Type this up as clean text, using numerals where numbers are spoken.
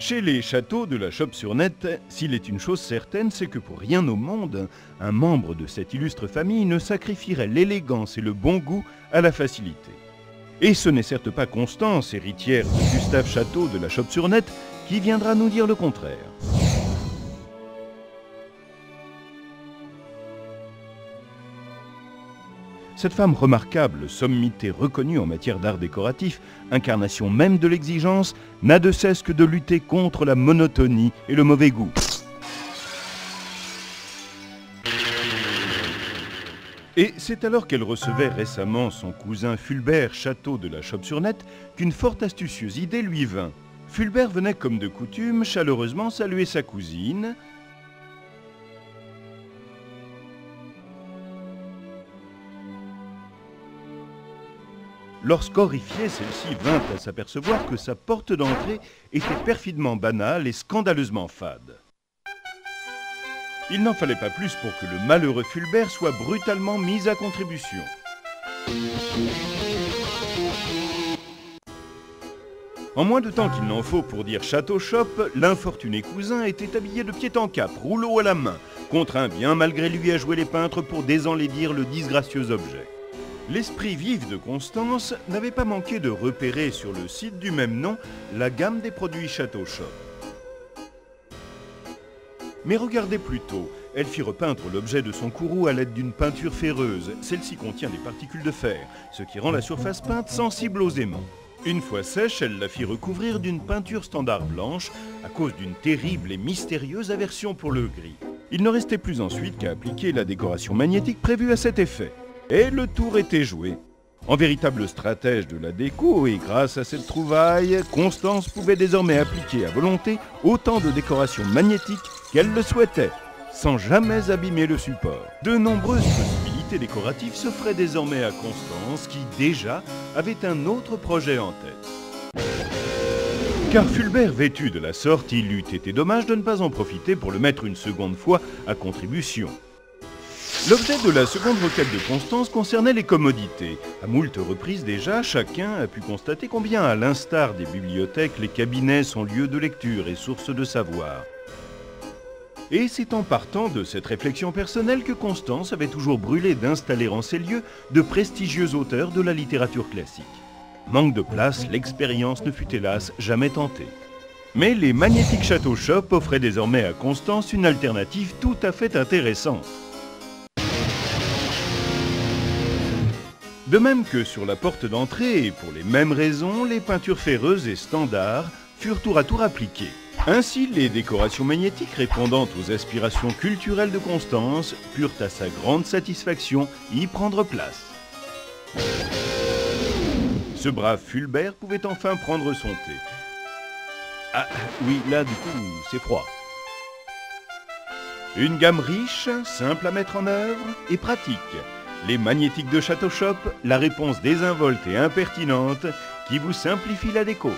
Chez les châteaux de la Chope-sur-Net, s'il est une chose certaine, c'est que pour rien au monde, un membre de cette illustre famille ne sacrifierait l'élégance et le bon goût à la facilité. Et ce n'est certes pas Constance, héritière de Gustave Château de la Chope-sur-Net, qui viendra nous dire le contraire. Cette femme remarquable, sommité reconnue en matière d'art décoratif, incarnation même de l'exigence, n'a de cesse que de lutter contre la monotonie et le mauvais goût. Et c'est alors qu'elle recevait récemment son cousin Fulbert Château de la Chope-sur-Net qu'une fort astucieuse idée lui vint. Fulbert venait comme de coutume chaleureusement saluer sa cousine, lorsqu'horrifiée, celle-ci vint à s'apercevoir que sa porte d'entrée était perfidement banale et scandaleusement fade. Il n'en fallait pas plus pour que le malheureux Fulbert soit brutalement mis à contribution. En moins de temps qu'il n'en faut pour dire Château Chope, l'infortuné cousin était habillé de pied en cap, rouleau à la main, contraint bien malgré lui à jouer les peintres pour désenlaidir le disgracieux objet. L'esprit vif de Constance n'avait pas manqué de repérer sur le site du même nom la gamme des produits Château Chope. Mais regardez plutôt, elle fit repeindre l'objet de son courroux à l'aide d'une peinture ferreuse. Celle-ci contient des particules de fer, ce qui rend la surface peinte sensible aux aimants. Une fois sèche, elle la fit recouvrir d'une peinture standard blanche à cause d'une terrible et mystérieuse aversion pour le gris. Il ne restait plus ensuite qu'à appliquer la décoration magnétique prévue à cet effet. Et le tour était joué. En véritable stratège de la déco, et grâce à cette trouvaille, Constance pouvait désormais appliquer à volonté autant de décorations magnétiques qu'elle le souhaitait, sans jamais abîmer le support. De nombreuses possibilités décoratives s'offraient désormais à Constance, qui déjà avait un autre projet en tête. Car Fulbert vêtu de la sorte, il eût été dommage de ne pas en profiter pour le mettre une seconde fois à contribution. L'objet de la seconde requête de Constance concernait les commodités. À moult reprises déjà, chacun a pu constater combien, à l'instar des bibliothèques, les cabinets sont lieux de lecture et source de savoir. Et c'est en partant de cette réflexion personnelle que Constance avait toujours brûlé d'installer en ces lieux de prestigieux auteurs de la littérature classique. Manque de place, l'expérience ne fut hélas jamais tentée. Mais les magnétiques Château Chope offraient désormais à Constance une alternative tout à fait intéressante. De même que sur la porte d'entrée, et pour les mêmes raisons, les peintures ferreuses et standards furent tour à tour appliquées. Ainsi, les décorations magnétiques répondant aux aspirations culturelles de Constance purent à sa grande satisfaction y prendre place. Ce brave Fulbert pouvait enfin prendre son thé. Ah oui, là du coup, c'est froid. Une gamme riche, simple à mettre en œuvre et pratique. Les magnétiques de Château Chope, la réponse désinvolte et impertinente qui vous simplifie la déco.